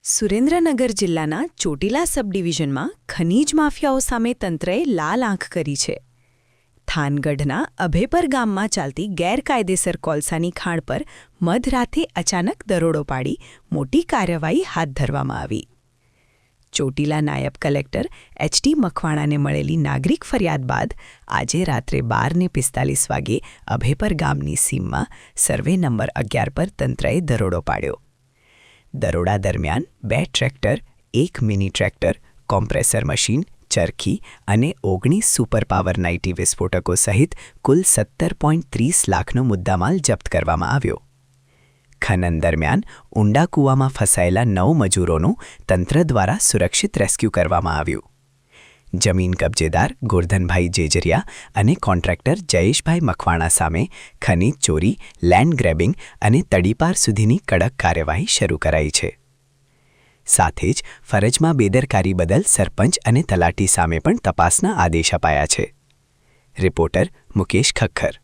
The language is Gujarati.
સુરેન્દ્રનગર જિલ્લાના ચોટીલા સબ ડિવિઝનમાં ખનીજ માફિયાઓ સામે તંત્રએ લાલ આંખ કરી છે. થાનગઢના અભેપર ગામમાં ચાલતી ગેરકાયદેસર કોલસાની ખાણ પર મધરાતે અચાનક દરોડો પાડી મોટી કાર્યવાહી હાથ ધરવામાં આવી. ચોટીલા નાયબ કલેક્ટર એચ.ટી. મકવાણાને મળેલી નાગરિક ફરિયાદ બાદ આજે રાત્રે 12:45 વાગે અભેપર ગામની સીમમાં સર્વે નંબર 11 પર તંત્રએ દરોડો પાડ્યો. દરોડા દરમિયાન 2 tractor, 1 mini tractor, compressor machine, ચરખી અને 19 સુપર પાવર 90 વિસ્ફોટકો સહિત કુલ 17.30 લાખનો મુદ્દામાલ જપ્ત કરવામાં આવ્યો. ખનન દરમિયાન ઊંડા કૂવામાં ફસાયેલા 9 મજૂરોનું તંત્ર દ્વારા સુરક્ષિત રેસ્ક્યુ કરવામાં આવ્યું. જમીન કબજેદાર ગોરધનભાઈ જેજરિયા અને કોન્ટ્રાક્ટર જયેશભાઈ મકવાણા સામે ખનીજ ચોરી, લેન્ડ ગ્રેબિંગ અને તડીપાર સુધીની કડક કાર્યવાહી શરૂ કરાઈ છે. સાથે જ ફરજમાં બેદરકારી બદલ સરપંચ અને તલાટી સામે પણ તપાસના આદેશ અપાયા છે. રિપોર્ટર મુકેશ ખખ્ખર.